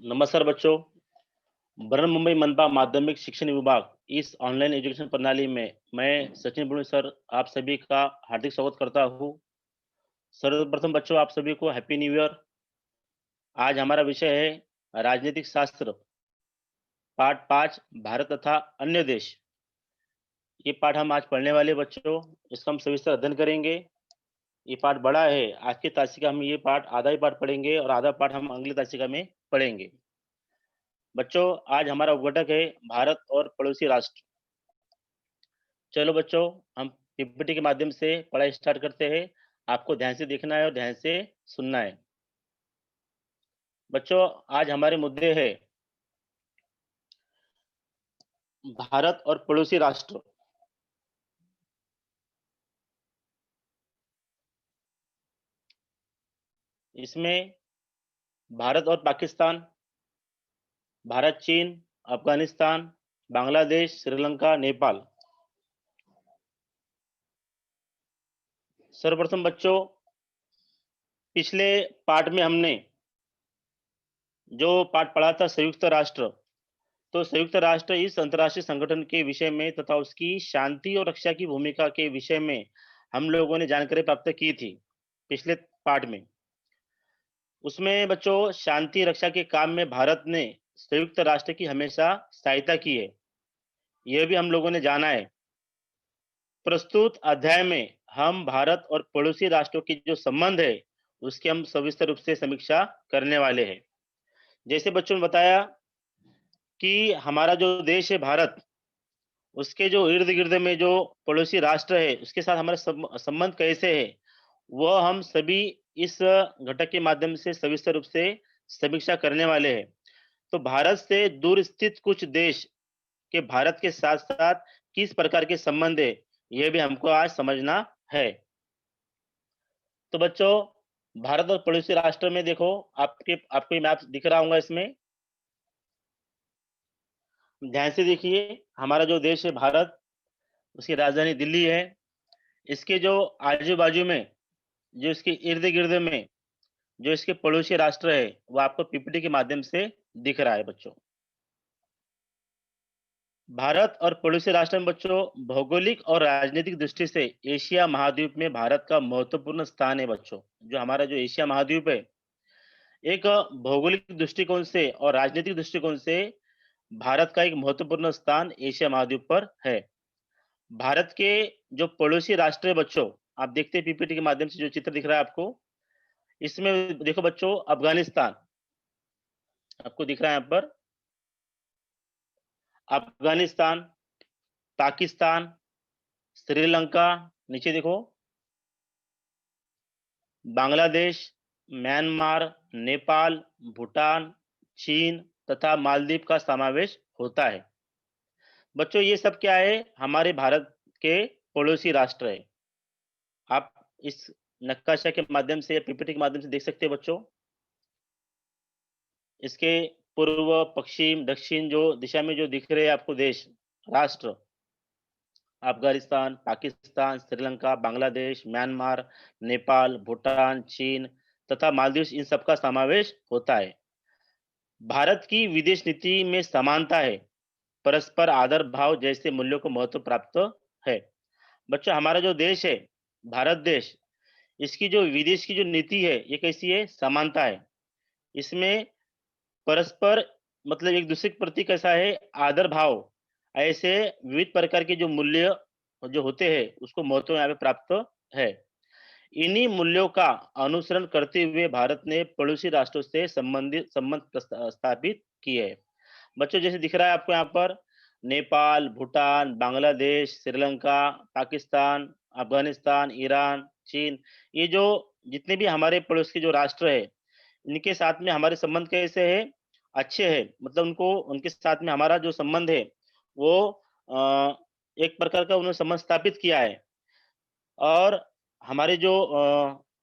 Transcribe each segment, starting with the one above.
नमस्कार बच्चों। बृहन्मुंबई मनपा माध्यमिक शिक्षण विभाग इस ऑनलाइन एजुकेशन प्रणाली में मैं सचिन बुर्णे सर आप सभी का हार्दिक स्वागत करता हूँ। सर्वप्रथम बच्चों आप सभी को हैप्पी न्यू ईयर। आज हमारा विषय है राजनीतिक शास्त्र पाठ 5 भारत तथा अन्य देश। ये पाठ हम आज पढ़ने वाले बच्चों, इसका हम सविस्तर अध्ययन करेंगे। ये पाठ बड़ा है। आज की तासिका हम ये पाठ आधा ही पाठ पढ़ेंगे और आधा पाठ हम अगली तासिका में पढ़ेंगे। बच्चों आज हमारा उपघटक है भारत और पड़ोसी राष्ट्र। चलो बच्चों हम पीपीटी के माध्यम से पढ़ाई स्टार्ट करते हैं। आपको ध्यान से देखना है और ध्यान से सुनना है। बच्चों आज हमारे मुद्दे हैं भारत और पड़ोसी राष्ट्र। इसमें भारत और पाकिस्तान, भारत चीन, अफगानिस्तान, बांग्लादेश, श्रीलंका, नेपाल। सर्वप्रथम बच्चों पिछले पाठ में हमने जो पाठ पढ़ा था संयुक्त राष्ट्र, तो संयुक्त राष्ट्र इस अंतर्राष्ट्रीय संगठन के विषय में तथा उसकी शांति और रक्षा की भूमिका के विषय में हम लोगों ने जानकारी प्राप्त की थी पिछले पाठ में। उसमें बच्चों शांति रक्षा के काम में भारत ने संयुक्त राष्ट्र की हमेशा सहायता की है, यह भी हम लोगों ने जाना है। प्रस्तुत अध्याय में हम भारत और पड़ोसी राष्ट्रों की जो संबंध है उसकी हम सविस्तर रूप से समीक्षा करने वाले हैं। जैसे बच्चों ने बताया कि हमारा जो देश है भारत, उसके जो इर्द-गिर्द में जो पड़ोसी राष्ट्र है, उसके साथ हमारा संबंध कैसे है, वह हम सभी इस घटक के माध्यम से सविस्तर रूप से समीक्षा करने वाले हैं। तो भारत से दूर स्थित कुछ देश के भारत के साथ-साथ किस प्रकार के संबंध है, यह भी हमको आज समझना है। तो बच्चों भारत और पड़ोसी राष्ट्र में देखो आपको ये मैप दिख रहा होगा इसमें। ध्यान से देखिए, हमारा जो देश है भारत, उसकी राजधानी दिल्ली है। इसके जो आजू-बाजू में, जो इसके इर्द-गिर्द में, जो इसके पड़ोसी राष्ट्र है, वो आपको पीपीटी के माध्यम से दिख रहा है बच्चों। भारत और पड़ोसी राष्ट्र में बच्चों भौगोलिक और राजनीतिक दृष्टि से एशिया महाद्वीप में भारत का महत्वपूर्ण स्थान है बच्चों। जो हमारा जो एशिया महाद्वीप है, एक भौगोलिक दृष्टिकोण से और राजनीतिक दृष्टिकोण से भारत का एक महत्वपूर्ण स्थान एशिया महाद्वीप पर है। भारत के जो पड़ोसी राष्ट्र है बच्चों, आप देखते हैं पीपीटी के माध्यम से जो चित्र दिख रहा है आपको, इसमें देखो बच्चों अफ़गानिस्तान, आपको दिख रहा है यहाँ पर अफ़गानिस्तान, पाकिस्तान, श्रीलंका, नीचे देखो बांग्लादेश, म्यांमार, नेपाल, भूटान, चीन तथा मालदीव का समावेश होता है। बच्चों ये सब क्या है? हमारे भारत के पड़ोसी राष्ट्र है। आप इस नक्काशा के माध्यम से या पीपीटी के माध्यम से देख सकते हैं बच्चों। इसके पूर्व, पश्चिम, दक्षिण जो दिशा में जो दिख रहे हैं आपको देश, राष्ट्र, अफ़गानिस्तान, पाकिस्तान, श्रीलंका, बांग्लादेश, म्यांमार, नेपाल, भूटान, चीन तथा मालदीव इन सब का समावेश होता है। भारत की विदेश नीति में समानता है, परस्पर आदर भाव जैसे मूल्यों को महत्व प्राप्त है। बच्चों हमारा जो देश है, भारत देश, इसकी जो विदेश की जो नीति है, ये कैसी है? समानता है। इसमें परस्पर मतलब एक-दूसरे के प्रति कैसा है? आदर भाव, ऐसे विविध प्रकार के जो मूल्य जो होते हैं, उसको महत्व यहाँ पे प्राप्त है। इन्हीं मूल्यों का अनुसरण करते हुए भारत ने पड़ोसी राष्ट्रों से संबंध स्थापित किए हैं। बच्चों जैसे दिख रहा है आपको यहाँ पर नेपाल, भूटान, बांग्लादेश, श्रीलंका, पाकिस्तान, अफ़गानिस्तान, ईरान, चीन, ये जो जितने भी हमारे पड़ोस के जो राष्ट्र है, इनके साथ में हमारे संबंध कैसे हैं? अच्छे हैं। मतलब उनको उनके साथ में हमारा जो संबंध है, वो एक प्रकार का उन्होंने संबंध स्थापित किया है और हमारे जो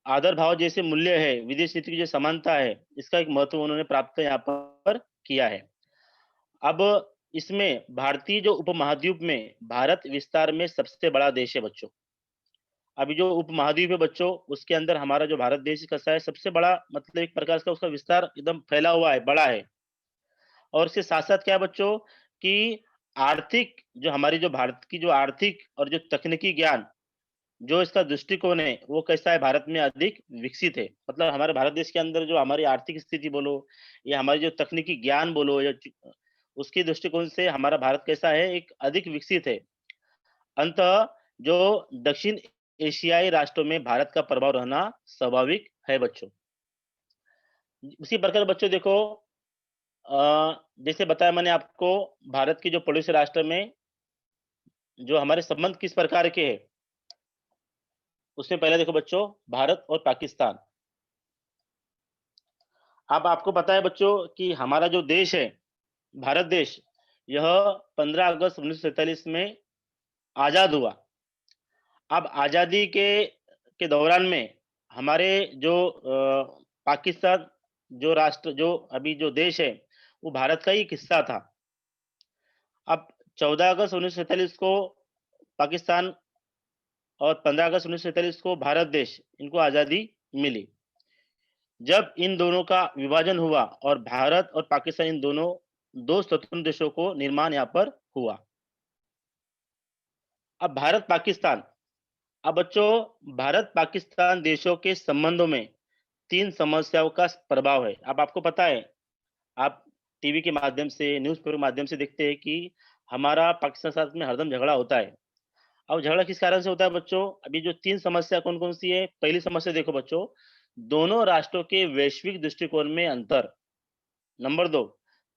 आदर भाव जैसे मूल्य है, विदेश नीति की जो समानता है, इसका एक महत्व उन्होंने प्राप्त यहाँ पर किया है। अब इसमें भारतीय जो उपमहाद्वीप में भारत विस्तार में सबसे बड़ा देश है बच्चों। अभी जो उपमहाद्वीप है बच्चों, उसके अंदर हमारा जो भारत देश कैसा है सबसे बड़ा, मतलब एक प्रकार का उसका विस्तार एकदम फैला हुआ है, बड़ा है। और इसके साथ-साथ क्या है बच्चों कि आर्थिक जो हमारी जो भारत की जो आर्थिक और जो तकनीकी ज्ञान, जो इसका दृष्टिकोण है, वो कैसा है भारत में अधिक विकसित है। मतलब हमारे भारत देश के अंदर जो हमारी आर्थिक स्थिति बोलो या हमारी जो तकनीकी ज्ञान बोलो या उसके दृष्टिकोण से हमारा भारत कैसा है, एक अधिक विकसित है। अंततः जो दक्षिण एशियाई राष्ट्रों में भारत का प्रभाव रहना स्वाभाविक है बच्चों। उसी प्रकार बच्चों देखो जैसे बताया मैंने आपको भारत की जो पड़ोसी राष्ट्र में जो हमारे संबंध किस प्रकार के हैं, उसमें पहले देखो बच्चों भारत और पाकिस्तान। अब आपको पता है बच्चों कि हमारा जो देश है, भारत देश, यह 15 अगस्त 1947 में आज़ाद हुआ। अब आज़ादी के दौरान में हमारे जो पाकिस्तान जो राष्ट्र जो अभी जो देश है, वो भारत का ही एक हिस्सा था। अब 14 अगस्त 1947 को पाकिस्तान और 15 अगस्त 1947 को भारत देश, इनको आज़ादी मिली। जब इन दोनों का विभाजन हुआ और भारत और पाकिस्तान इन दोनों 2 स्वतंत्र देशों को निर्माण यहाँ पर हुआ। अब भारत-पाकिस्तान, अब बच्चों भारत-पाकिस्तान देशों के संबंधों में 3 समस्याओं का प्रभाव है। अब आपको पता है, आप टीवी के माध्यम से, न्यूज़पेपर के माध्यम से देखते हैं कि हमारा पाकिस्तान के साथ में हरदम झगड़ा होता है। अब झगड़ा किस कारण से होता है बच्चों? अभी जो 3 समस्या कौन-कौन सी है? पहली समस्या देखो बच्चों, दोनों राष्ट्रों के वैश्विक दृष्टिकोण में अंतर। नंबर 2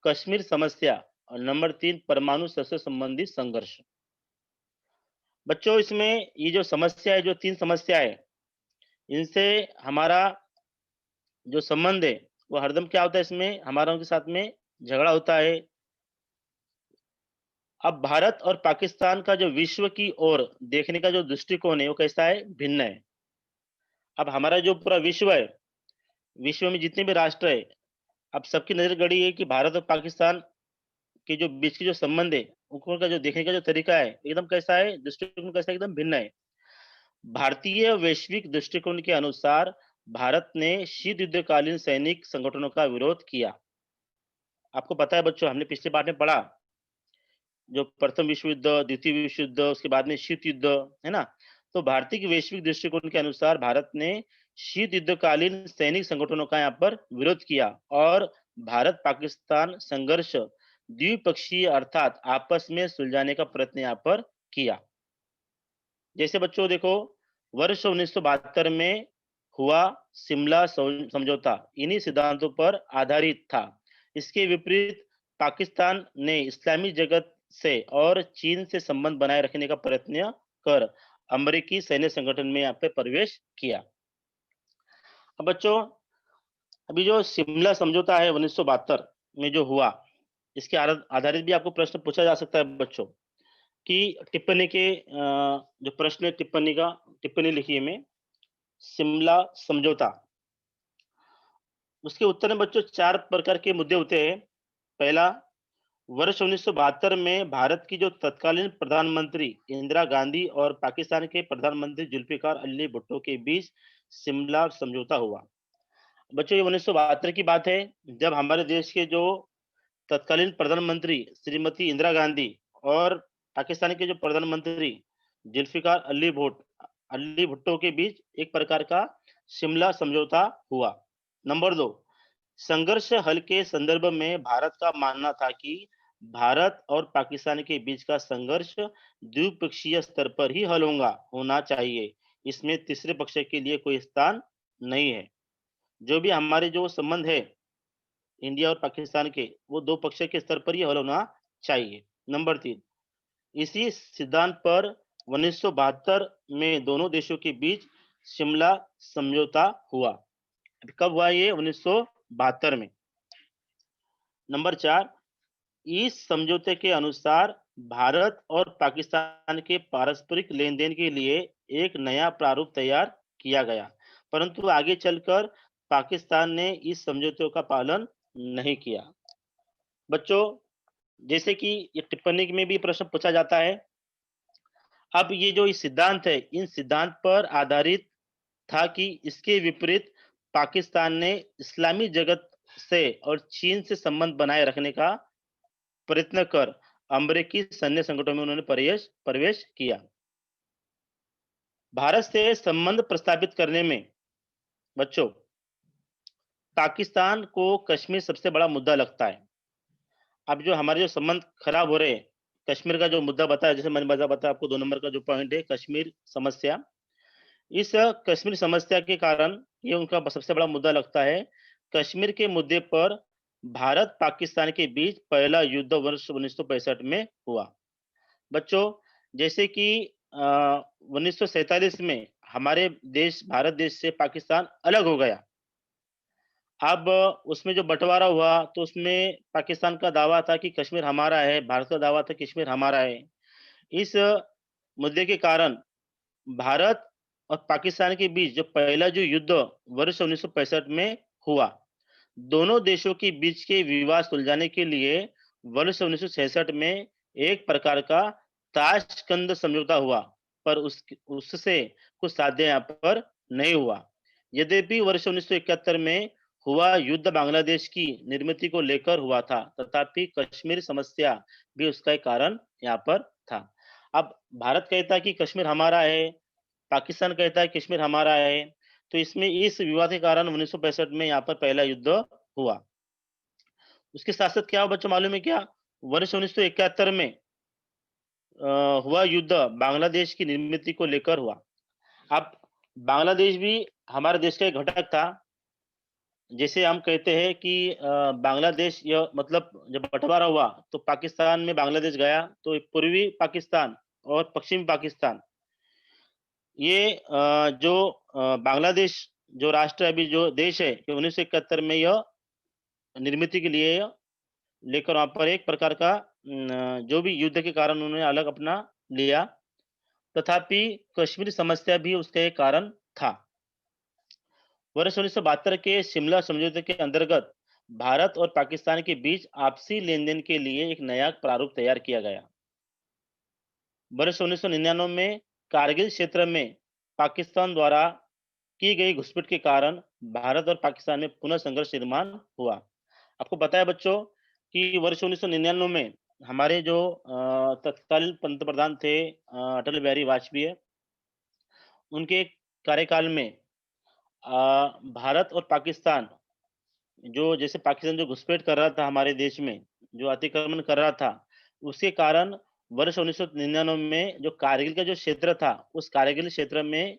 कश्मीर समस्या और नंबर 3 परमाणु शस्त्र संबंधी संघर्ष। बच्चों इसमें ये जो समस्या है, जो 3 समस्या है, इनसे हमारा जो संबंध है, वो हरदम क्या होता है इसमें हमारा उनके साथ में झगड़ा होता है। अब भारत और पाकिस्तान का जो विश्व की ओर देखने का जो दृष्टिकोण है, वो कैसा है? भिन्न है। अब हमारा जो पूरा विश्व है, विश्व में जितने भी राष्ट्र है, अब सबकी नज़र गड़ी है कि भारत और पाकिस्तान के जो बीच के जो संबंध है, उनको का जो देखने का जो तरीका है, एकदम कैसा है? दृष्टिकोण कैसा है? एकदम भिन्न है। भारतीय वैश्विक दृष्टिकोण के अनुसार भारत ने शीत युद्धकालीन सैनिक संगठनों का विरोध किया। आपको पता है बच्चों, हमने पिछले पाठ में पढ़ा, जो प्रथम विश्व युद्ध, द्वितीय विश्व युद्ध, उसके बाद में शीत युद्ध, है ना? तो भारतीय के वैश्विक दृष्टिकोण के अनुसार भारत ने शीत युद्धकालीन सैनिक संगठनों का यहाँ पर विरोध किया और भारत-पाकिस्तान संघर्ष द्विपक्षीय अर्थात आपस में सुलझाने का प्रयत्न यहाँ पर किया। जैसे बच्चों देखो, वर्ष 1972 में हुआ शिमला समझौता इन्हीं सिद्धांतों पर आधारित था। इसके विपरीत पाकिस्तान ने इस्लामी जगत से और चीन से संबंध बनाए रखने का प्रयत्न कर अमेरिकी सैन्य संगठन में यहाँ पे प्रवेश किया। अब बच्चों, अभी जो शिमला समझौता है 1972 में जो हुआ, इसके आधारित भी आपको प्रश्न पूछा जा सकता है बच्चों कि टिप्पणी के जो प्रश्न है टिप्पणी लिखिए में शिमला समझौता। उसके उत्तर में बच्चों 4 प्रकार के मुद्दे होते हैं। पहला, वर्ष 1972 में भारत की जो तत्कालीन प्रधानमंत्री इंदिरा गांधी और पाकिस्तान के प्रधानमंत्री जुल्फिकार अली भुट्टो के बीच शिमला समझौता हुआ। बच्चों ये 1972 की बात है, जब हमारे देश के जो तत्कालीन प्रधानमंत्री श्रीमती इंदिरा गांधी और पाकिस्तान के जो प्रधानमंत्री जुल्फिकार अली भुट्टो के बीच एक प्रकार का शिमला समझौता हुआ। नंबर 2, संघर्ष हल के संदर्भ में भारत का मानना था कि भारत और पाकिस्तान के बीच का संघर्ष द्विपक्षीय स्तर पर ही हल होना चाहिए। इसमें तीसरे पक्ष के लिए कोई स्थान नहीं है। जो भी हमारे जो संबंध है इंडिया और पाकिस्तान के, वो 2 पक्ष के स्तर पर ही हल होना चाहिए। नंबर 3, इसी सिद्धांत पर 1972 में दोनों देशों के बीच शिमला समझौता हुआ। कब हुआ ये? 1972 में। नंबर 4, इस समझौते के अनुसार भारत और पाकिस्तान के पारस्परिक लेन-देन के लिए एक नया प्रारूप तैयार किया गया, परंतु आगे चलकर पाकिस्तान ने इस समझौते का पालन नहीं किया। बच्चों, जैसे कि ये टिप्पणी में भी प्रश्न पूछा जाता है, अब ये जो सिद्धांत है, इन सिद्धांत पर आधारित था कि इसके विपरीत पाकिस्तान ने इस्लामी जगत से और चीन से संबंध बनाए रखने का प्रयत्न कर अमेरिकी सैन्य संगठनों में उन्होंने प्रवेश प्रवेश किया। भारत से संबंध प्रस्तावित करने में बच्चों, पाकिस्तान को कश्मीर सबसे बड़ा मुद्दा लगता है। अब जो हमारे जो संबंध खराब हो रहे हैं, कश्मीर का जो मुद्दा बताया, जैसे मैंने बताया आपको 2 नंबर का जो पॉइंट है कश्मीर समस्या। इस कश्मीर समस्या के कारण ये उनका सबसे बड़ा मुद्दा लगता है। कश्मीर के मुद्दे पर भारत-पाकिस्तान के बीच पहला युद्ध वर्ष 1965 में हुआ। बच्चों, जैसे कि 1947 में हमारे देश भारत देश से पाकिस्तान अलग हो गया। अब उसमें जो बँटवारा हुआ, तो उसमें पाकिस्तान का दावा था कि कश्मीर हमारा है, भारत का दावा था कश्मीर हमारा है। इस मुद्दे के कारण भारत और पाकिस्तान के बीच जो पहला जो युद्ध वर्ष 1965 में हुआ, दोनों देशों के बीच के विवाद सुलझाने के लिए वर्ष 1966 में एक प्रकार का ताशकंद समझौता हुआ, पर उससे कुछ साध्य यहाँ पर नहीं हुआ। यद्यपि वर्ष 1971 में हुआ युद्ध बांग्लादेश की निर्मिति को लेकर हुआ था, तथापि कश्मीर समस्या भी उसका एक कारण यहाँ पर था। अब भारत कहता है कि कश्मीर हमारा है, पाकिस्तान कहता है कश्मीर हमारा है, तो इसमें इस विवाद के कारण 1965 में यहाँ पर पहला युद्ध हुआ। उसके साथ-साथ क्या हुआ बच्चों मालूम है क्या? वर्ष 1971 में हुआ युद्ध बांग्लादेश की निर्मिति को लेकर हुआ। अब बांग्लादेश भी हमारे देश का एक घटक था। जैसे हम कहते हैं कि बांग्लादेश यह मतलब जब बँटवारा हुआ, तो पाकिस्तान में बांग्लादेश गया, तो पूर्वी पाकिस्तान और पश्चिमी पाकिस्तान ये बांग्लादेश जो राष्ट्र अभी जो देश है, कि 1971 में यह निर्मित के लिए लेकर वहाँ पर एक प्रकार का जो भी युद्ध के कारण उन्होंने अलग अपना लिया, तथापि कश्मीर समस्या भी उसका एक कारण था। वर्ष 1972 के शिमला समझौते के अंतर्गत भारत और पाकिस्तान के बीच आपसी लेन-देन के लिए एक नया प्रारूप तैयार किया गया। वर्ष 1999 में कारगिल क्षेत्र में पाकिस्तान द्वारा की गई घुसपैठ के कारण भारत और पाकिस्तान में पुनः संघर्ष निर्माण हुआ। आपको पता है बच्चों कि वर्ष 1999 में हमारे जो तत्कालीन पंतप्रधान थे अटल बिहारी वाजपेयी, उनके कार्यकाल में भारत और पाकिस्तान जो जैसे पाकिस्तान जो घुसपैठ कर रहा था हमारे देश में, जो अतिक्रमण कर रहा था, उसके कारण वर्ष 1999 में जो कारगिल का जो क्षेत्र था, उस कारगिल क्षेत्र में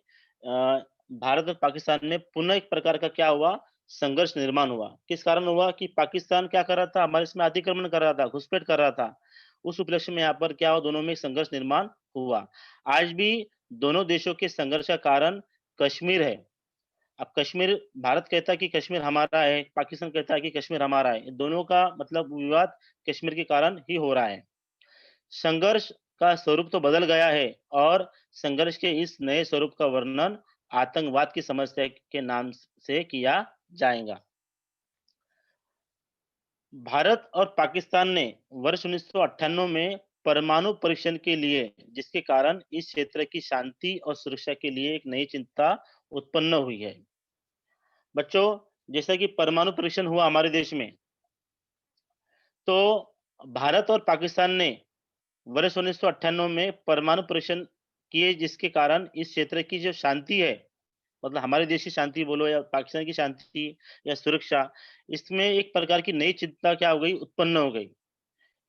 भारत और पाकिस्तान में पुनः एक प्रकार का क्या हुआ, संघर्ष निर्माण हुआ। किस कारण हुआ कि पाकिस्तान क्या कर रहा था, हमारे इसमें अतिक्रमण कर रहा था, घुसपैठ कर रहा था। उस उपलक्ष्य में यहाँ पर क्या हुआ, दोनों में संघर्ष निर्माण हुआ। आज भी दोनों देशों के संघर्ष का कारण कश्मीर है। अब कश्मीर भारत कहता है कि कश्मीर हमारा है, पाकिस्तान कहता है कि कश्मीर हमारा है। दोनों का मतलब विवाद कश्मीर के कारण ही हो रहा है। संघर्ष का स्वरूप तो बदल गया है और संघर्ष के इस नए स्वरूप का वर्णन आतंकवाद की समस्या के नाम से किया जाएगा। भारत और पाकिस्तान ने वर्ष 1998 में परमाणु परीक्षण के लिए, जिसके कारण इस क्षेत्र की शांति और सुरक्षा के लिए एक नई चिंता उत्पन्न हुई है। बच्चों, जैसा कि परमाणु परीक्षण हुआ हमारे देश में, तो भारत और पाकिस्तान ने वर्ष 1998 में परमाणु परीक्षण किए, जिसके कारण इस क्षेत्र की जो शांति है, मतलब हमारे देश की शांति बोलो या पाकिस्तान की शांति या सुरक्षा, इसमें एक प्रकार की नई चिंता क्या हो गई, उत्पन्न हो गई।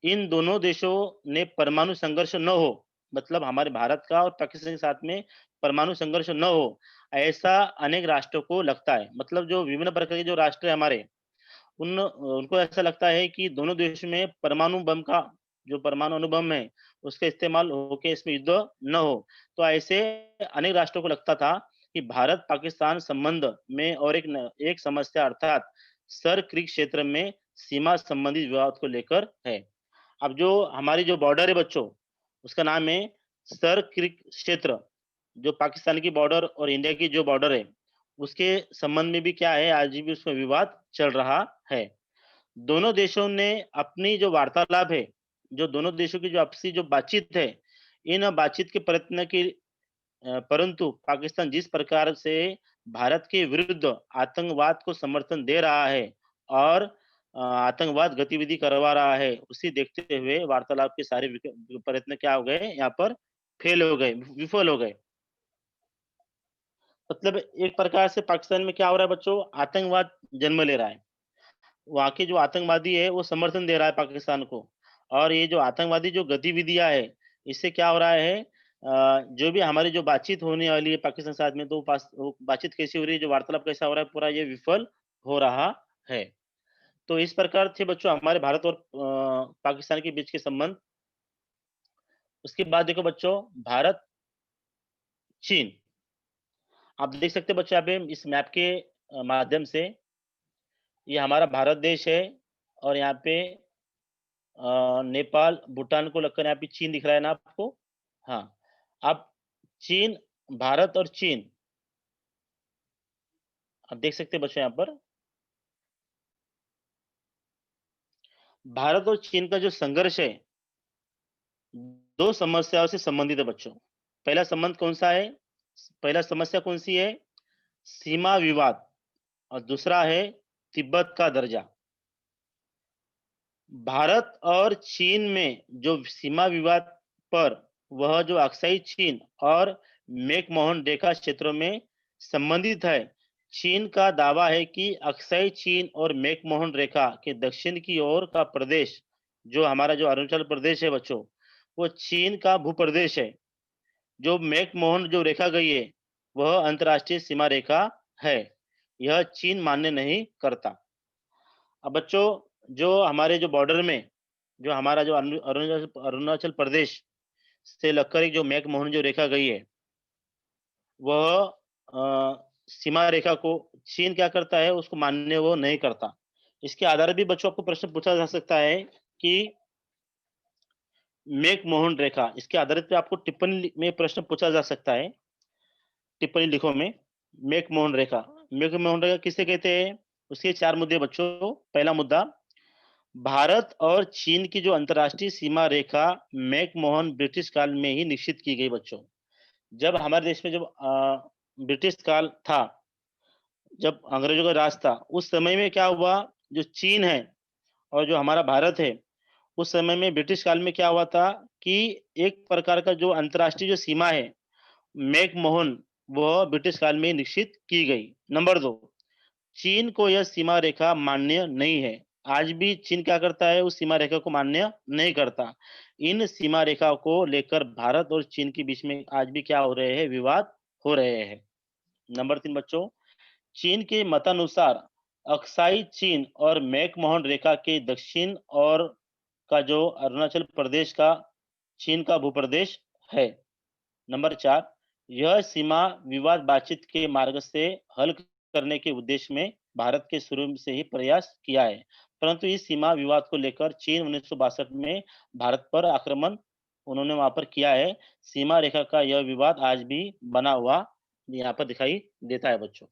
इन दोनों देशों ने परमाणु संघर्ष न हो, मतलब हमारे भारत का और पाकिस्तान के साथ में परमाणु संघर्ष न हो, ऐसा अनेक राष्ट्रों को लगता है। मतलब जो विभिन्न प्रकार के जो राष्ट्र हैं हमारे, उनको ऐसा लगता है कि दोनों देश में परमाणु बम का जो परमाणु अणुबम है, उसका इस्तेमाल होके इसमें युद्ध न हो। तो ऐसे अनेक राष्ट्रों को लगता था कि भारत-पाकिस्तान संबंध में और एक समस्या अर्थात सर क्रीक क्षेत्र में सीमा संबंधित विवाद को लेकर है। अब जो हमारी जो बॉर्डर है बच्चों, उसका नाम है सर क्रीक क्षेत्र, जो पाकिस्तान की बॉर्डर और इंडिया की जो बॉर्डर है, उसके संबंध में भी क्या है, आज भी उसमें विवाद चल रहा है। दोनों देशों ने अपनी जो वार्तालाप है, जो दोनों देशों की जो आपसी जो बातचीत है, इन बातचीत के प्रयत्न की परंतु पाकिस्तान जिस प्रकार से भारत के विरुद्ध आतंकवाद को समर्थन दे रहा है और आतंकवाद गतिविधि करवा रहा है, उसे देखते हुए वार्तालाप के सारे प्रयत्न क्या हो गए यहाँ पर फेल हो गए, विफल हो गए। मतलब एक प्रकार से पाकिस्तान में क्या हो रहा है बच्चों, आतंकवाद जन्म ले रहा है। वहाँ के जो आतंकवादी है वो समर्थन दे रहा है पाकिस्तान को, और ये जो आतंकवादी जो गतिविधियाँ है, इससे क्या हो रहा है, जो भी हमारी जो बातचीत होने वाली है पाकिस्तान के साथ में, तो वो बातचीत कैसी हो रही है, जो वार्तालाप कैसा हो रहा है, पूरा ये विफल हो रहा है। तो इस प्रकार थे बच्चों हमारे भारत और पाकिस्तान के बीच के संबंध। उसके बाद देखो बच्चों, भारत, चीन। आप देख सकते हैं बच्चों यहाँ पे इस मैप के माध्यम से, ये हमारा भारत देश है, और यहाँ पे नेपाल, भूटान को लगकर यहाँ पे चीन दिख रहा है ना आपको? हाँ। अब चीन, भारत और चीन, आप देख सकते हैं बच्चों यहाँ पर, भारत और चीन का जो संघर्ष है, 2 समस्याओं से संबंधित है बच्चों। पहला संबंध कौन-सा है? पहला समस्या कौन-सी है? सीमा विवाद, और दूसरा है तिब्बत का दर्जा। भारत और चीन में जो सीमा विवाद पर, वह जो अक्साई चीन और मैकमोहन रेखा क्षेत्रों में संबंधित है। चीन का दावा है कि अक्साई चीन और मैकमोहन रेखा के दक्षिण की ओर का प्रदेश, जो हमारा जो अरुणाचल प्रदेश है बच्चों, वो चीन का भूप्रदेश है। जो मैकमोहन जो रेखा गई है, वह अंतर्राष्ट्रीय सीमा रेखा है। यह चीन मान्य नहीं करता। अब बच्चों, जो हमारे जो बॉर्डर में, जो हमारा जो अरुणाचल अरुणाचल प्रदेश से लगकर एक जो मैकमोहन जो रेखा गई है, वह सीमा रेखा को चीन क्या करता है, उसको मान्य वो नहीं करता। इसके आधार पे भी बच्चों आपको प्रश्न पूछा जा सकता है कि मैकमोहन रेखा, इसके आधारित पे आपको टिप्पणी में प्रश्न पूछा जा सकता है। टिप्पणी लिखो में, मैकमोहन रेखा। मैकमोहन रेखा किसे कहते हैं? उसके 4 मुद्दे बच्चों। पहला मुद्दा, भारत और चीन की जो अंतर्राष्ट्रीय सीमा रेखा मैकमोहन ब्रिटिश काल में ही निश्चित की गई बच्चों। जब हमारे देश में जब ब्रिटिश काल था, जब अंग्रेजों का राज था, उस समय में क्या हुआ, जो चीन है और जो हमारा भारत है, उस समय में ब्रिटिश काल में क्या हुआ था कि एक प्रकार का जो अंतर्राष्ट्रीय जो सीमा है, मैकमोहन, वह ब्रिटिश काल में निश्चित की गई। नंबर 2, चीन को यह सीमा रेखा मान्य नहीं है। आज भी चीन क्या करता है, उस सीमा रेखा को मान्य नहीं करता। इन सीमा रेखा को लेकर भारत और चीन के बीच में आज भी क्या हो रहे हैं, विवाद हो रहे हैं। नंबर 3 बच्चों, चीन के मतानुसार अक्साई चीन और मैकमोहन रेखा के दक्षिण और का जो अरुणाचल प्रदेश का चीन का भूप्रदेश है। नंबर 4, यह सीमा विवाद बातचीत के मार्ग से हल करने के उद्देश्य में भारत के शुरू से ही प्रयास किया है। परंतु इस सीमा विवाद को लेकर चीन 1962 में भारत पर आक्रमण उन्होंने वहां पर किया है। सीमा रेखा का यह विवाद आज भी बना हुआ यहाँ पर दिखाई देता है बच्चों।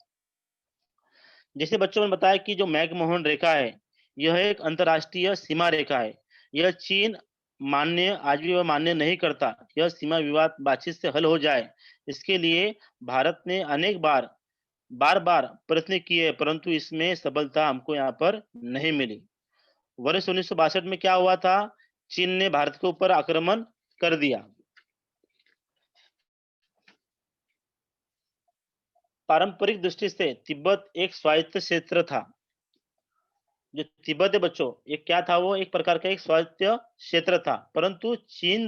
जैसे बच्चों ने बताया कि जो मैकमोहन रेखा है, यह एक अंतर्राष्ट्रीय सीमा रेखा है। यह चीन आज भी वह मान्य नहीं करता। यह सीमा विवाद बातचीत से हल हो जाए, इसके लिए भारत ने अनेक बार-बार प्रयत्न किए, परंतु इसमें सफलता हमको यहाँ पर नहीं मिली। वर्ष 1962 में क्या हुआ था? चीन ने भारत के ऊपर आक्रमण कर दिया। पारंपरिक दृष्टि से तिब्बत एक स्वायत्त क्षेत्र था। जो तिब्बत है बच्चों, ये क्या था, वो एक प्रकार का एक स्वायत्त क्षेत्र था, परंतु चीन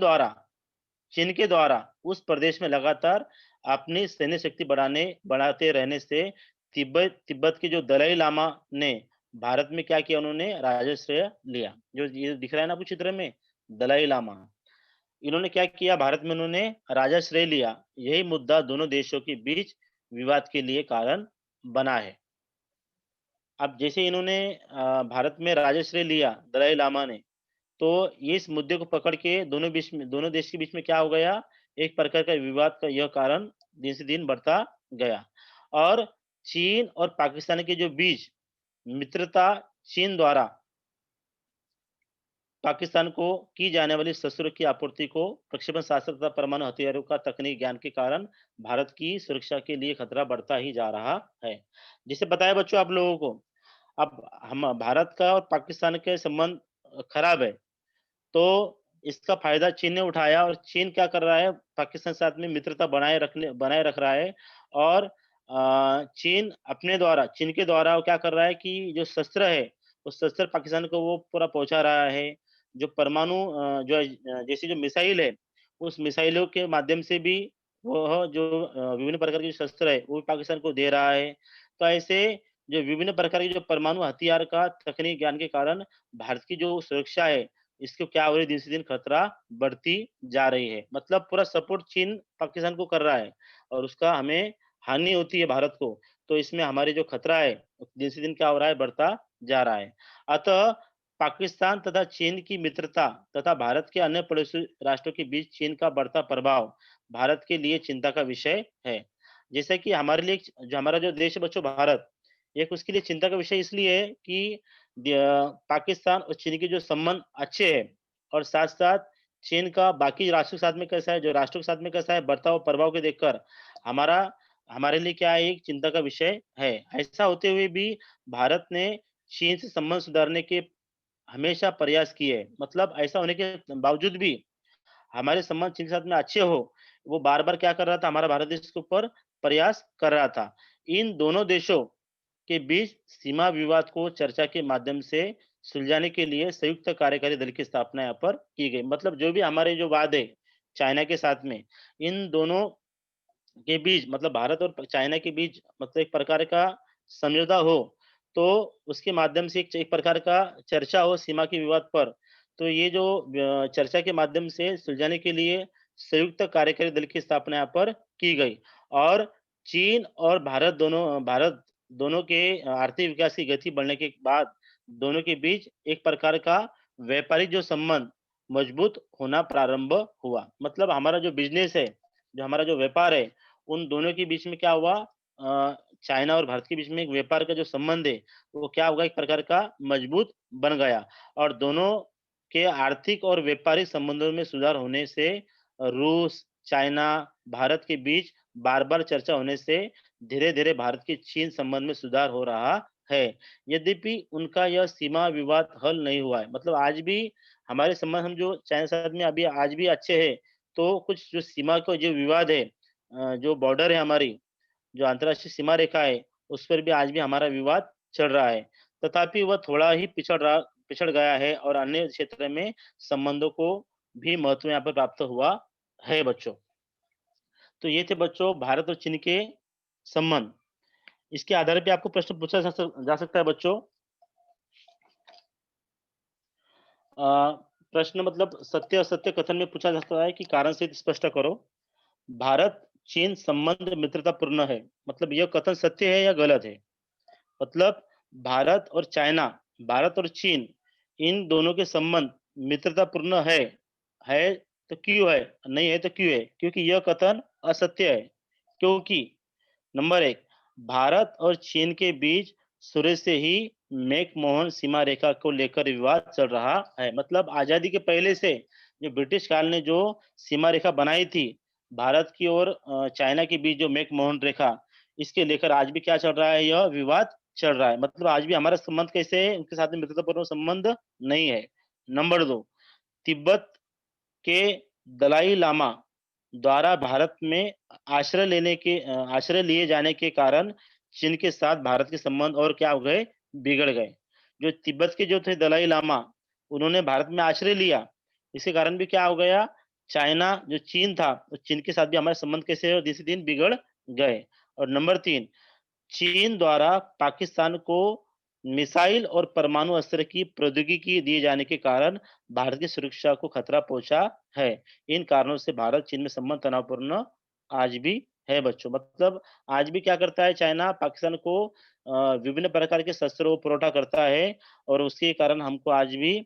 के द्वारा उस प्रदेश में लगातार अपनी सैन्य शक्ति बढ़ाते रहने से तिब्बत के जो दलाई लामा ने भारत में क्या किया, उन्होंने राजाश्रय लिया। जो ये दिख रहा है ना आपको चित्र में, दलाई लामा, इन्होंने क्या किया, भारत में उन्होंने राजाश्रय लिया। यही मुद्दा दोनों देशों के बीच विवाद के लिए कारण बना है। अब जैसे इन्होंने भारत में राजाश्रय लिया दलाई लामा ने, तो ये इस मुद्दे को पकड़ के दोनों देश के बीच में क्या हो गया, एक प्रकार का विवाद का यह कारण दिन से दिन बढ़ता गया। और चीन और पाकिस्तान के जो बीच मित्रता, चीन द्वारा पाकिस्तान को की जाने वाली शस्त्रों की आपूर्ति को प्रक्षेपण शास्त्र तथा परमाणु हथियारों का तकनीक ज्ञान के कारण भारत की सुरक्षा के लिए खतरा बढ़ता ही जा रहा है। जैसे बताया बच्चों आप लोगों को, अब हम भारत का और पाकिस्तान के संबंध खराब है, तो इसका फ़ायदा चीन ने उठाया और चीन क्या कर रहा है, पाकिस्तान के साथ में मित्रता बनाए रख रहा है और चीन के द्वारा वो क्या कर रहा है कि जो शस्त्र है, वो शस्त्र पाकिस्तान को वो पूरा पहुँचा रहा है। जो परमाणु जैसी जो मिसाइल है, उस मिसाइलों के माध्यम से भी वह जो विभिन्न प्रकार के शस्त्र है, वो भी पाकिस्तान को दे रहा है। तो ऐसे जो विभिन्न प्रकार के जो परमाणु हथियार का तकनीक ज्ञान के कारण भारत की जो सुरक्षा है, इसको क्या हो रही है दिन से दिन खतरा बढ़ती जा रही है। मतलब पूरा सपोर्ट चीन पाकिस्तान को कर रहा है और उसका हमें हानि होती है भारत को। तो इसमें हमारे जो खतरा है, दिन से दिन क्या हो रहा है बढ़ता जा रहा है। अतः पाकिस्तान तथा चीन की मित्रता तथा भारत के अन्य पड़ोसी राष्ट्रों के बीच चीन का बढ़ता प्रभाव भारत के लिए चिंता का विषय है। जैसे कि हमारे लिए जो हमारा जो देश है बच्चों भारत, एक उसके लिए चिंता का विषय इसलिए है कि पाकिस्तान और चीन के जो संबंध अच्छे हैं और साथ-साथ चीन का बाकी राष्ट्रों के साथ में कैसा है, जो राष्ट्रों के साथ में कैसा है, बढ़ता हुआ प्रभाव को देखकर हमारा हमारे लिए क्या है, एक चिंता का विषय है। ऐसा होते हुए भी भारत ने चीन से संबंध सुधारने के हमेशा प्रयास किए। मतलब ऐसा होने के बावजूद भी हमारे संबंध चीन के साथ में अच्छे हो, वो बार-बार क्या कर रहा था, हमारा भारत देश के ऊपर प्रयास कर रहा था। इन दोनों देशों के बीच सीमा विवाद को चर्चा के माध्यम से सुलझाने के लिए संयुक्त कार्यकारी दल की स्थापना यहाँ पर की गई। मतलब जो भी हमारे जो वाद है, चाइना के साथ में, इन दोनों के बीच मतलब भारत और चाइना के बीच मतलब एक प्रकार का समझौता हो, तो उसके माध्यम से एक एक प्रकार का चर्चा हो सीमा के विवाद पर। तो ये जो चर्चा के माध्यम से सुलझाने के लिए संयुक्त कार्यकारी दल की स्थापना यहाँ पर की गई और चीन और भारत दोनों के आर्थिक विकास की गति बढ़ने के बाद दोनों के बीच एक प्रकार का व्यापारिक जो संबंध मजबूत होना प्रारंभ हुआ। मतलब हमारा जो बिज़नेस है, जो हमारा जो व्यापार है, उन दोनों के बीच में क्या हुआ चाइना और भारत के बीच में एक व्यापार का जो संबंध है, वो क्या होगा एक प्रकार का मजबूत बन गया और दोनों के आर्थिक और व्यापारिक संबंधों में सुधार होने से रूस, चाइना, भारत के बीच बार-बार चर्चा होने से धीरे-धीरे भारत के चीन संबंध में सुधार हो रहा है। यद्यपि उनका यह सीमा विवाद हल नहीं हुआ है। मतलब आज भी हमारे संबंध हम जो चाइना के साथ में अभी आज भी अच्छे हैं, तो कुछ जो सीमा का जो विवाद है जो बॉर्डर है हमारी, जो अंतर्राष्ट्रीय सीमा रेखा है, उस पर भी आज भी हमारा विवाद चल रहा है। तथापि वह थोड़ा ही पिछड़ गया है और अन्य क्षेत्र में संबंधों को भी महत्व यहाँ पर प्राप्त हुआ है बच्चों। तो ये थे बच्चों भारत और चीन के संबंध। इसके आधार पे आपको प्रश्न पूछा जा सकता है बच्चों। अ, प्रश्न मतलब सत्य-असत्य कथन में पूछा जाता है कि कारण सहित स्पष्ट करो। भारत-चीन संबंध मित्रतापूर्ण है। मतलब यह कथन सत्य है या गलत है? मतलब भारत और चीन इन दोनों के संबंध मित्रतापूर्ण है तो क्यों है? नहीं है तो क्यों है? क्योंकि यह कथन असत्य है। क्योंकि नंबर 1 भारत और चीन के बीच शुरू से ही मैकमोहन सीमा रेखा को लेकर विवाद चल रहा है। मतलब आज़ादी के पहले से जो ब्रिटिश काल ने जो सीमा रेखा बनाई थी, भारत की और चाइना के बीच जो मैकमोहन रेखा, इसके लेकर आज भी क्या चल रहा है यह विवाद चल रहा है। मतलब आज भी हमारा संबंध कैसे है, उनके साथ में मित्रतापूर्ण संबंध नहीं है। नंबर 2 तिब्बत के दलाई लामा द्वारा भारत में आश्रय लिए जाने के कारण चीन के साथ भारत के संबंध और क्या हो गए, बिगड़ गए। जो तिब्बत के जो थे दलाई लामा, उन्होंने भारत में आश्रय लिया, इसके कारण भी क्या हो गया, चाइना जो चीन था, तो चीन के साथ भी हमारे संबंध कैसे दिन से दिन बिगड़ गए। और नंबर 3 चीन द्वारा पाकिस्तान को मिसाइल और परमाणु अस्त्र की प्रौद्योगिकी दिए जाने के कारण भारत की सुरक्षा को खतरा पहुंचा है। इन कारणों से भारत चीन में संबंध तनावपूर्ण आज भी है बच्चों। मतलब आज भी क्या करता है चाइना पाकिस्तान को विभिन्न प्रकार के शस्त्रों पुरौठा करता है और उसके कारण हमको आज भी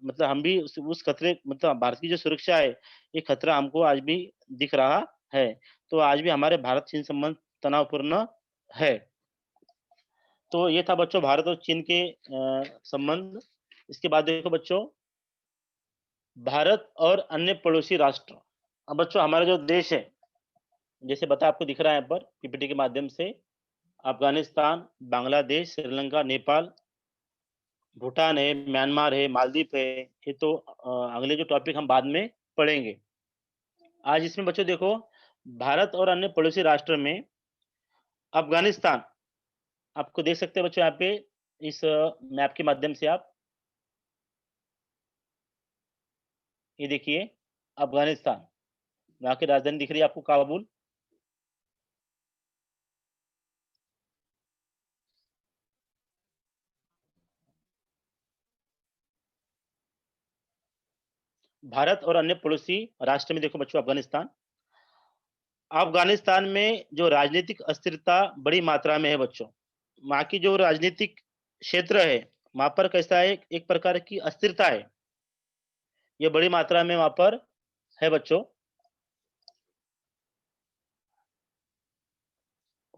मतलब हम भी उस खतरे मतलब भारत की जो सुरक्षा है, ये खतरा हमको आज भी दिख रहा है। तो आज भी हमारे भारत चीन संबंध तनावपूर्ण है। तो ये था बच्चों भारत और चीन के संबंध। इसके बाद देखो बच्चों, भारत और अन्य पड़ोसी राष्ट्र। अब बच्चों हमारा जो देश है, जैसे बताया आपको दिख रहा है यहाँ पर पीपीटी के माध्यम से, अफ़गानिस्तान, बांग्लादेश, श्रीलंका, नेपाल, भूटान है, म्यांमार है, मालदीव है। ये तो अगले जो टॉपिक हम बाद में पढ़ेंगे। आज इसमें बच्चों देखो, भारत और अन्य पड़ोसी राष्ट्र में अफ़गानिस्तान, आपको देख सकते हैं बच्चों यहाँ पे इस मैप के माध्यम से आप, ये देखिए अफ़गानिस्तान, वहाँ की राजधानी दिख रही है आपको काबुल। भारत और अन्य पड़ोसी राष्ट्र में देखो बच्चों अफ़गानिस्तान। अफ़गानिस्तान में जो राजनीतिक अस्थिरता बड़ी मात्रा में है बच्चों। वहाँ की जो राजनीतिक क्षेत्र है, वहाँ पर कैसा है, एक प्रकार की अस्थिरता है। ये बड़ी मात्रा में वहाँ पर है बच्चों।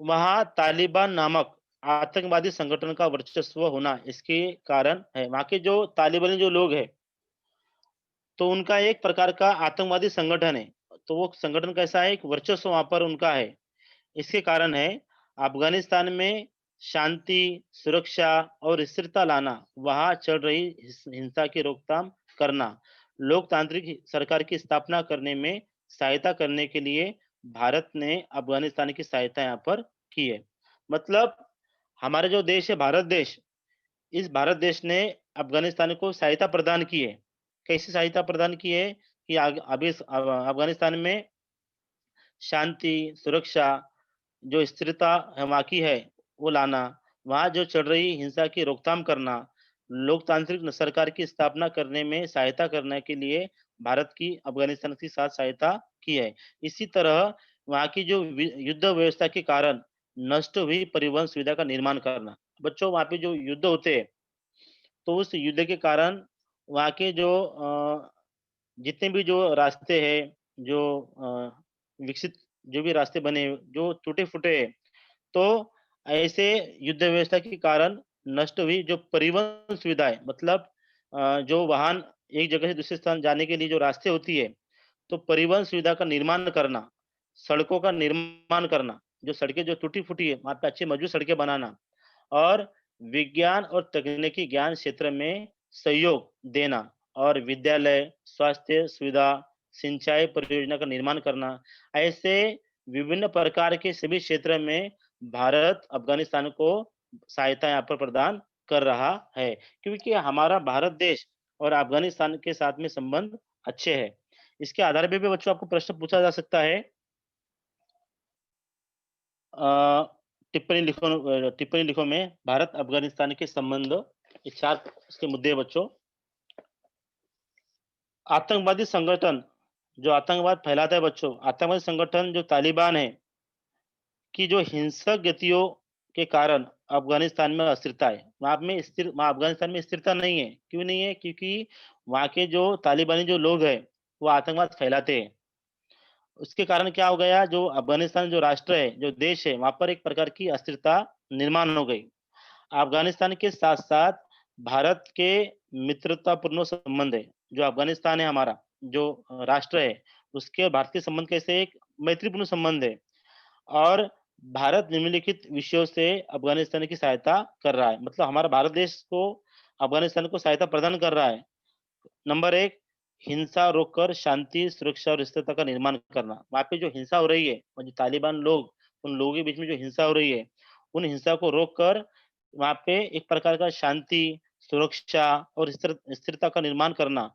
वहाँ तालिबान नामक आतंकवादी संगठन का वर्चस्व होना इसके कारण है। वहाँ के जो तालिबानी जो लोग हैं, तो उनका एक प्रकार का आतंकवादी संगठन है। तो वो संगठन कैसा है, एक वर्चस्व वहाँ पर उनका है। इसके कारण है अफ़गानिस्तान में शांति, सुरक्षा और स्थिरता लाना, वहाँ चल रही हिंसा की रोकथाम करना, लोकतांत्रिक सरकार की स्थापना करने में सहायता करने के लिए भारत ने अफ़गानिस्तान की सहायता यहाँ पर की है। मतलब हमारा जो देश है भारत देश, इस भारत देश ने अफ़गानिस्तान को सहायता प्रदान की है। कैसी सहायता प्रदान की है कि अभी अफ़गानिस्तान में शांति, सुरक्षा, जो स्थिरता है वहाँ की है, वो लाना, वहाँ जो चल रही हिंसा की रोकथाम करना, लोकतांत्रिक सरकार की स्थापना करने में सहायता करने के लिए भारत की अफ़गानिस्तान के साथ सहायता की है। इसी तरह वहाँ की जो युद्ध व्यवस्था के कारण नष्ट हुई परिवहन सुविधा का निर्माण करना। बच्चों वहाँ पे जो युद्ध होते हैं, तो उस युद्ध के कारण वहाँ के जो जितने भी जो रास्ते हैं, जो विकसित जो भी रास्ते बने, जो टूटे-फूटे हैं, तो ऐसे युद्ध व्यवस्था के कारण नष्ट हुई जो परिवहन सुविधा है, मतलब जो वाहन एक जगह से दूसरे स्थान जाने के लिए जो रास्ते होती है, तो परिवहन सुविधा का निर्माण करना, सड़कों का निर्माण करना, जो सड़कें जो टूटी-फूटी है, वहाँ पे अच्छी मजबूत सड़कें बनाना और विज्ञान और तकनीकी ज्ञान क्षेत्र में सहयोग देना और विद्यालय, स्वास्थ्य सुविधा, सिंचाई परियोजना का निर्माण करना, ऐसे विभिन्न प्रकार के सभी क्षेत्र में भारत अफ़गानिस्तान को सहायता यहाँ पर प्रदान कर रहा है, क्योंकि हमारा भारत देश और अफ़गानिस्तान के साथ में संबंध अच्छे हैं। इसके आधार पे भी बच्चों आपको प्रश्न पूछा जा सकता है। अ, टिप्पणी लिखो में भारत-अफ़गानिस्तान के संबंध, ये 4 इसके मुद्दे हैं बच्चों। आतंकवादी संगठन, जो आतंकवाद फैलाता है बच्चों, आतंकवादी संगठन जो तालिबान है, की जो हिंसक गतियों के कारण अफ़गानिस्तान में अस्थिरता है। वहाँ अफ़गानिस्तान में स्थिरता नहीं है। क्यों नहीं है? क्योंकि वहाँ के जो तालिबानी जो लोग हैं, वो आतंकवाद फैलाते हैं। उसके कारण क्या हो गया, जो अफ़गानिस्तान जो राष्ट्र है, जो देश है, वहाँ पर एक प्रकार की अस्थिरता निर्माण हो गई। अफ़गानिस्तान के साथ-साथ भारत के मित्रतापूर्ण संबंध है। जो अफ़गानिस्तान है हमारा, जो राष्ट्र है, उसके और भारत के संबंध कैसे एक मैत्रीपूर्ण संबंध है। और भारत निम्नलिखित विषयों से अफ़गानिस्तान की सहायता कर रहा है। मतलब हमारा भारत देश को अफ़गानिस्तान को सहायता प्रदान कर रहा है। नंबर 1, हिंसा रोककर शांति, सुरक्षा और स्थिरता का निर्माण करना। वहाँ पे जो हिंसा हो रही है और जो तालिबान लोग, उन लोगों के बीच में जो हिंसा हो रही है, उन हिंसा को रोककर वहाँ पे एक प्रकार का शांति, सुरक्षा और स्थिरता का निर्माण करना।